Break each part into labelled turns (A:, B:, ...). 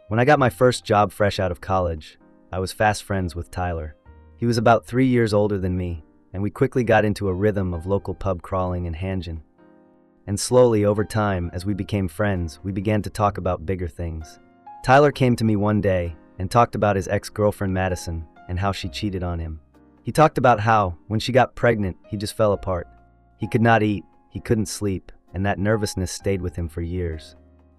A: When I got my first job fresh out of college, I was fast friends with Tyler. He was about 3 years older than me, and we quickly got into a rhythm of local pub crawling and hanging. And slowly, over time, as we became friends, we began to talk about bigger things. Tyler came to me one day and talked about his ex-girlfriend Madison and how she cheated on him. He talked about how, when she got pregnant, he just fell apart. He could not eat, he couldn't sleep, and that nervousness stayed with him for years.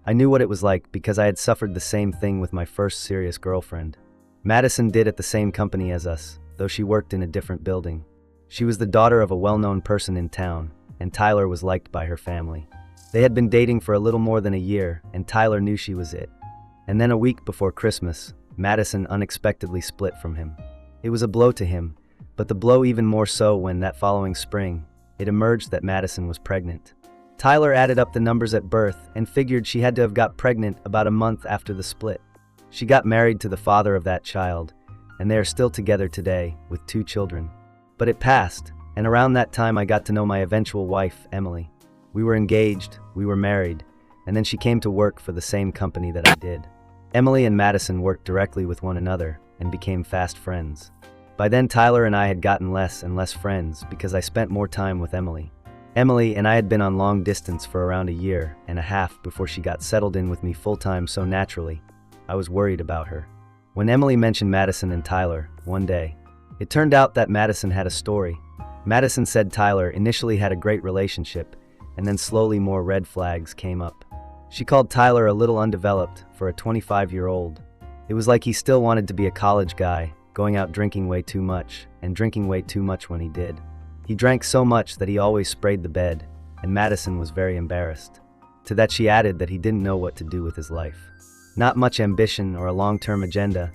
A: I knew what it was like because I had suffered the same thing with my first serious girlfriend. Madison did at the same company as us, though she worked in a different building. She was the daughter of a well-known person in town, and Tyler was liked by her family. They had been dating for a little more than a year, and Tyler knew she was it. And then a week before Christmas, Madison unexpectedly split from him. It was a blow to him, but the blow even more so when, that following spring, it emerged that Madison was pregnant. Tyler added up the numbers at birth and figured she had to have got pregnant about a month after the split. She got married to the father of that child, and they are still together today, with 2 children. But it passed, and around that time I got to know my eventual wife, Emily. We were engaged, we were married, and then she came to work for the same company that I did. Emily and Madison worked directly with one another and became fast friends. By then Tyler and I had gotten less and less friends because I spent more time with Emily. Emily and I had been on long distance for around a year and a half before she got settled in with me full-time so naturally. I was worried about her. When Emily mentioned Madison and Tyler, one day, it turned out that Madison had a story. Madison said Tyler initially had a great relationship, and then slowly more red flags came up. She called Tyler a little undeveloped for a 25-year-old. It was like he still wanted to be a college guy, going out drinking way too much, and drinking way too much when he did. He drank so much that he always sprayed the bed, and Madison was very embarrassed. To that she added that he didn't know what to do with his life. Not much ambition or a long-term agenda,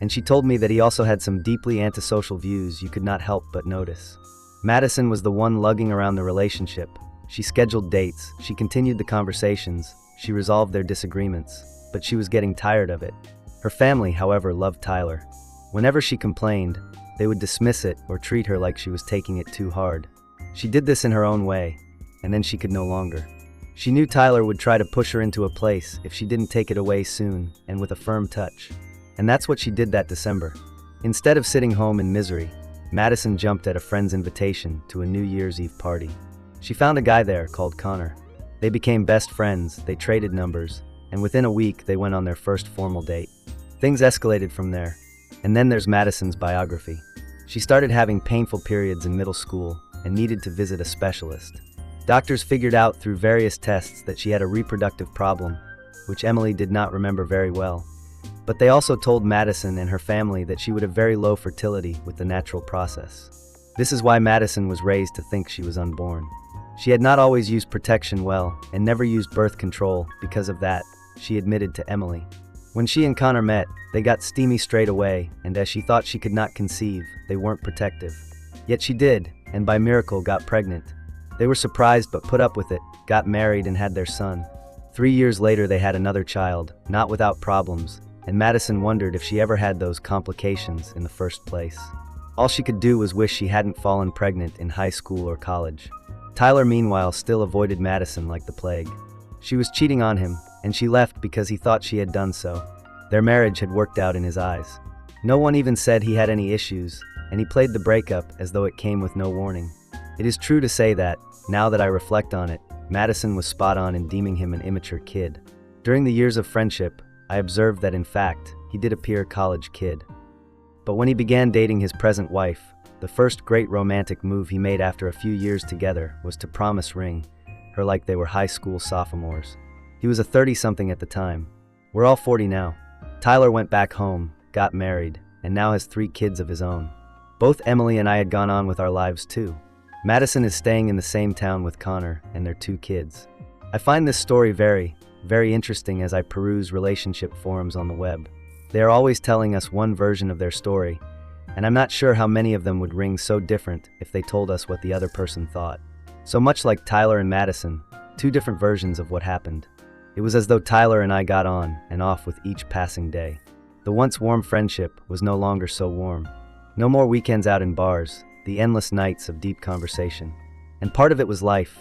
A: and she told me that he also had some deeply antisocial views you could not help but notice. Madison was the one lugging around the relationship. She scheduled dates, she continued the conversations, she resolved their disagreements, but she was getting tired of it. Her family, however, loved Tyler. Whenever she complained, they would dismiss it or treat her like she was taking it too hard. She did this in her own way, and then she could no longer. She knew Tyler would try to push her into a place if she didn't take it away soon and with a firm touch. And that's what she did that December. Instead of sitting home in misery, Madison jumped at a friend's invitation to a New Year's Eve party. She found a guy there called Connor. They became best friends, they traded numbers, and within a week they went on their first formal date. Things escalated from there. And then there's Madison's biography. She started having painful periods in middle school and needed to visit a specialist. Doctors figured out through various tests that she had a reproductive problem, which Emily did not remember very well. But they also told Madison and her family that she would have very low fertility with the natural process. This is why Madison was raised to think she was unborn. She had not always used protection well and never used birth control because of that, she admitted to Emily. When she and Connor met, they got steamy straight away, and as she thought she could not conceive, they weren't protective. Yet she did, and by miracle got pregnant. They were surprised but put up with it, got married and had their son. 3 years later they had another child, not without problems, and Madison wondered if she ever had those complications in the first place. All she could do was wish she hadn't fallen pregnant in high school or college. Tyler meanwhile still avoided Madison like the plague. She was cheating on him, and she left because he thought she had done so. Their marriage had worked out in his eyes. No one even said he had any issues, and he played the breakup as though it came with no warning. It is true to say that, now that I reflect on it, Madison was spot on in deeming him an immature kid. During the years of friendship, I observed that in fact, he did appear a college kid. But when he began dating his present wife, the first great romantic move he made after a few years together was to promise ring her like they were high school sophomores. He was a 30-something at the time. We're all 40 now. Tyler went back home, got married, and now has 3 kids of his own. Both Emily and I had gone on with our lives too. Madison is staying in the same town with Connor and their 2 kids. I find this story very, very interesting as I peruse relationship forums on the web. They are always telling us one version of their story, and I'm not sure how many of them would ring so different if they told us what the other person thought. So much like Tyler and Madison, 2 different versions of what happened. It was as though Tyler and I got on and off with each passing day. The once warm friendship was no longer so warm. No more weekends out in bars, the endless nights of deep conversation. And part of it was life.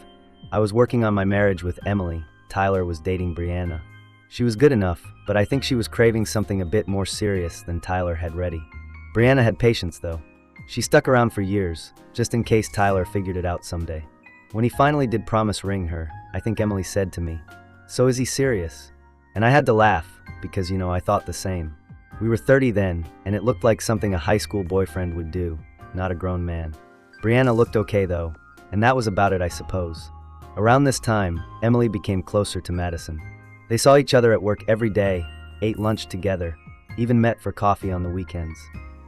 A: I was working on my marriage with Emily. Tyler was dating Brianna. She was good enough, but I think she was craving something a bit more serious than Tyler had ready. Brianna had patience though. She stuck around for years, just in case Tyler figured it out someday. When he finally did promise ring her, I think Emily said to me, "So is he serious?" And I had to laugh, because I thought the same. We were 30 then, and it looked like something a high school boyfriend would do, not a grown man. Brianna looked okay though, and that was about it I suppose. Around this time, Emily became closer to Madison. They saw each other at work every day, ate lunch together, even met for coffee on the weekends.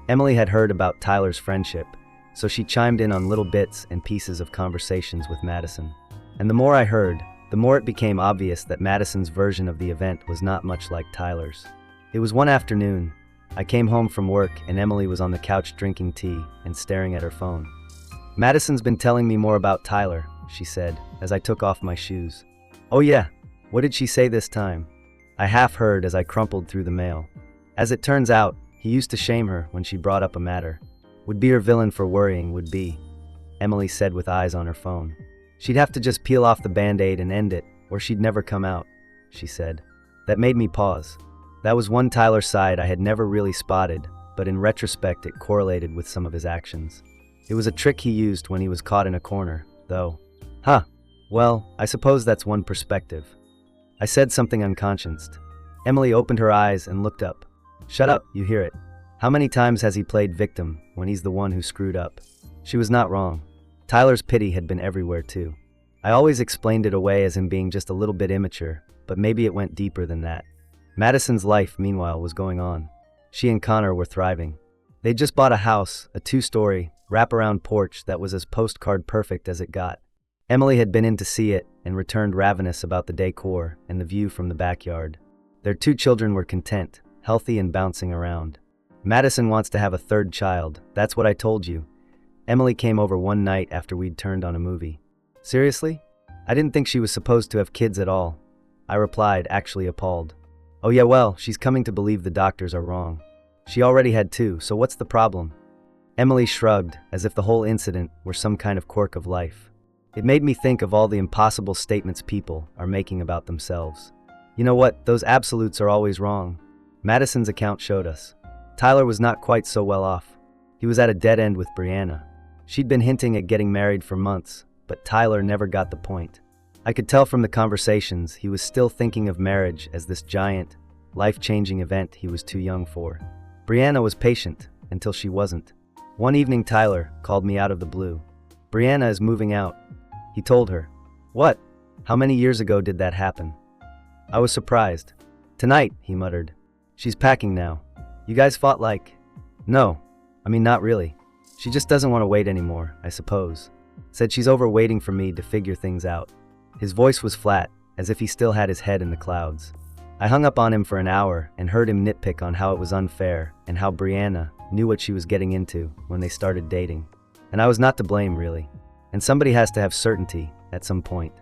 A: Emily had heard about Tyler's friendship, so she chimed in on little bits and pieces of conversations with Madison. And the more I heard, the more it became obvious that Madison's version of the event was not much like Tyler's. It was one afternoon. I came home from work and Emily was on the couch drinking tea and staring at her phone. "Madison's been telling me more about Tyler," she said, as I took off my shoes. "Oh yeah? What did she say this time?" I half heard as I crumpled through the mail. As it turns out, he used to shame her when she brought up a matter. Would be her villain for worrying, would be, Emily said with eyes on her phone. She'd have to just peel off the band-aid and end it, or she'd never come out, she said. That made me pause. That was one Tyler side I had never really spotted, but in retrospect it correlated with some of his actions. It was a trick he used when he was caught in a corner, though. Huh. Well, I suppose that's one perspective. I said something unconscioused. Emily opened her eyes and looked up. "Shut up, you hear it. How many times has he played victim when he's the one who screwed up?" She was not wrong. Tyler's pity had been everywhere too. I always explained it away as him being just a little bit immature, but maybe it went deeper than that. Madison's life, meanwhile, was going on. She and Connor were thriving. They'd just bought a house, a 2-story, wraparound porch that was as postcard perfect as it got. Emily had been in to see it and returned ravenous about the decor and the view from the backyard. Their 2 children were content, healthy and bouncing around. Madison wants to have a 3rd child, that's what I told you. Emily came over one night after we'd turned on a movie. Seriously? I didn't think she was supposed to have kids at all. I replied, actually appalled. Oh yeah, well, she's coming to believe the doctors are wrong. She already had 2, so what's the problem? Emily shrugged, as if the whole incident were some kind of quirk of life. It made me think of all the impossible statements people are making about themselves. You know what, those absolutes are always wrong. Madison's account showed us. Tyler was not quite so well off. He was at a dead end with Brianna. She'd been hinting at getting married for months, but Tyler never got the point. I could tell from the conversations he was still thinking of marriage as this giant, life-changing event he was too young for. Brianna was patient, until she wasn't. One evening Tyler called me out of the blue. "Brianna is moving out," he told her. "What? How many years ago did that happen?" I was surprised. "Tonight," he muttered. "She's packing now. You guys fought like..." "No. I mean, not really. She just doesn't want to wait anymore, I suppose. Said she's over waiting for me to figure things out." His voice was flat, as if he still had his head in the clouds. I hung up on him for an hour and heard him nitpick on how it was unfair and how Brianna knew what she was getting into when they started dating. And I was not to blame, really. And somebody has to have certainty at some point.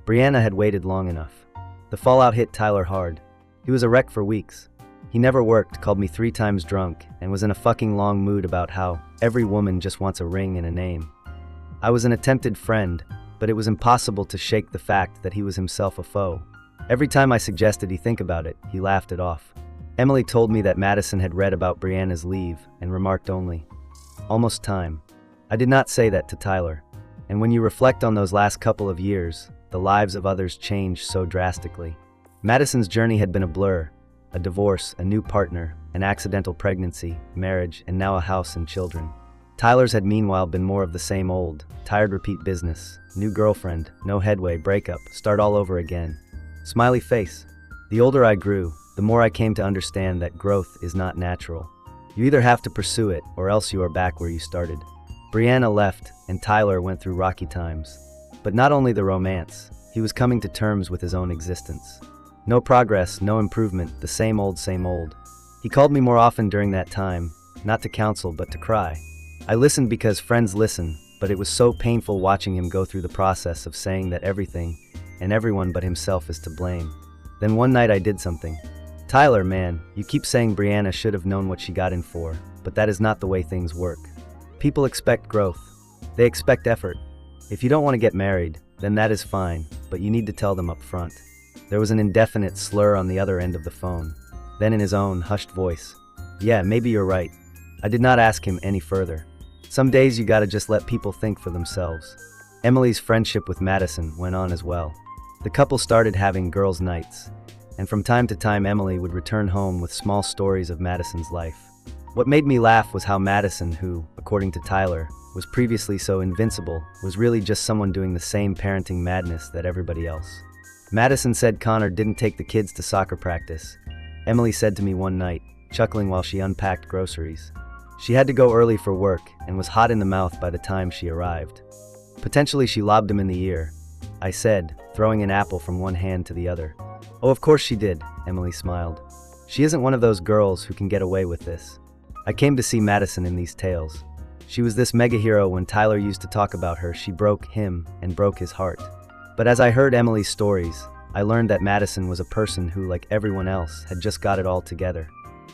A: Brianna had waited long enough. The fallout hit Tyler hard. He was a wreck for weeks. He never worked, called me 3 times drunk, and was in a fucking long mood about how every woman just wants a ring and a name. I was an attempted friend, but it was impossible to shake the fact that he was himself a foe. Every time I suggested he think about it, he laughed it off. Emily told me that Madison had read about Brianna's leave and remarked only, "Almost time." I did not say that to Tyler. And when you reflect on those last couple of years, the lives of others changed so drastically. Madison's journey had been a blur. A divorce, a new partner, an accidental pregnancy, marriage, and now a house and children. Tyler's had meanwhile been more of the same old, tired repeat business, new girlfriend, no headway, breakup, start all over again. Smiley face. The older I grew, the more I came to understand that growth is not natural. You either have to pursue it, or else you are back where you started. Brianna left, and Tyler went through rocky times. But not only the romance, he was coming to terms with his own existence. No progress, no improvement, the same old, same old. He called me more often during that time, not to counsel but to cry. I listened because friends listen, but it was so painful watching him go through the process of saying that everything and everyone but himself is to blame. Then one night I did something. "Tyler, man, you keep saying Brianna should have known what she got in for, but that is not the way things work. People expect growth. They expect effort. If you don't want to get married, then that is fine, but you need to tell them up front. There was an indefinite slur on the other end of the phone. Then in his own hushed voice, "Yeah, maybe you're right." I did not ask him any further. Some days you gotta just let people think for themselves. Emily's friendship with Madison went on as well. The couple started having girls' nights, and from time to time Emily would return home with small stories of Madison's life. What made me laugh was how Madison, who, according to Tyler, was previously so invincible, was really just someone doing the same parenting madness that everybody else. Madison said Connor didn't take the kids to soccer practice. Emily said to me one night, chuckling while she unpacked groceries. She had to go early for work and was hot in the mouth by the time she arrived. Potentially she lobbed him in the ear, I said, throwing an apple from one hand to the other. "Oh, of course she did," Emily smiled. "She isn't one of those girls who can get away with this." I came to see Madison in these tales. She was this mega hero. When Tyler used to talk about her, she broke him and broke his heart. But as I heard Emily's stories, I learned that Madison was a person who, like everyone else, had just got it all together.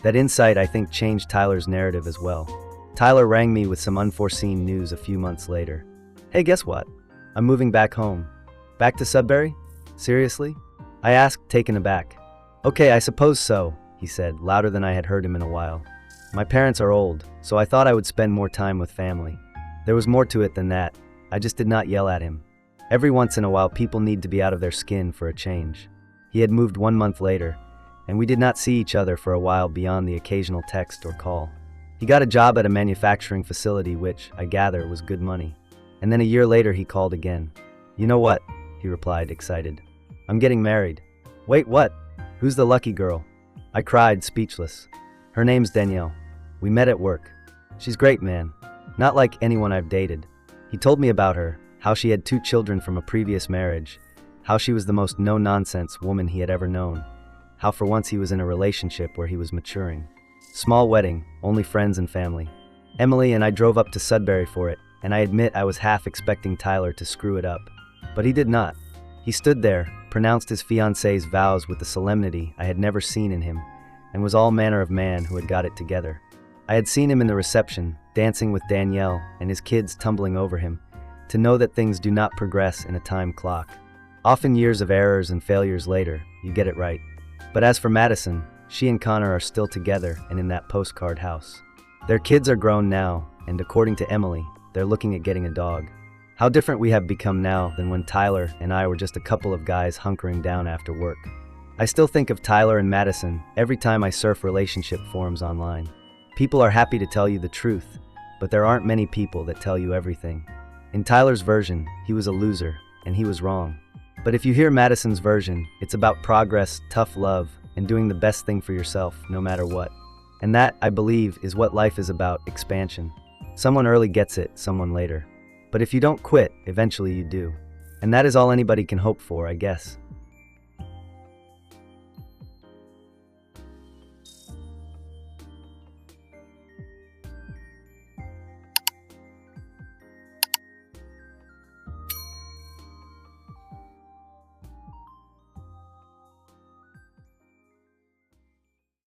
A: That insight, I think, changed Tyler's narrative as well. Tyler rang me with some unforeseen news a few months later. "Hey, guess what? I'm moving back home." "Back to Sudbury? Seriously?" I asked, taken aback. "Okay, I suppose so," he said, louder than I had heard him in a while. "My parents are old, so I thought I would spend more time with family." There was more to it than that. I just did not yell at him. Every once in a while, people need to be out of their skin for a change. He had moved 1 month later, and we did not see each other for a while beyond the occasional text or call. He got a job at a manufacturing facility, which, I gather, was good money. And then a year later he called again. "You know what?" he replied, excited. "I'm getting married." "Wait, what? Who's the lucky girl?" I cried, speechless. "Her name's Danielle. We met at work. She's great, man. Not like anyone I've dated." He told me about her, how she had 2 children from a previous marriage, how she was the most no-nonsense woman he had ever known, how for once he was in a relationship where he was maturing. Small wedding, only friends and family. Emily and I drove up to Sudbury for it, and I admit I was half expecting Tyler to screw it up. But he did not. He stood there, pronounced his fiancée's vows with the solemnity I had never seen in him, and was all manner of man who had got it together. I had seen him in the reception, dancing with Danielle and his kids tumbling over him, to know that things do not progress in a time clock. Often years of errors and failures later, you get it right. But as for Madison, she and Connor are still together and in that postcard house. Their kids are grown now, and according to Emily, they're looking at getting a dog. How different we have become now than when Tyler and I were just a couple of guys hunkering down after work. I still think of Tyler and Madison every time I surf relationship forums online. People are happy to tell you the truth, but there aren't many people that tell you everything. In Tyler's version, he was a loser, and he was wrong. But if you hear Madison's version, it's about progress, tough love, and doing the best thing for yourself, no matter what. And that, I believe, is what life is about, expansion. Someone early gets it, someone later. But if you don't quit, eventually you do. And that is all anybody can hope for, I guess.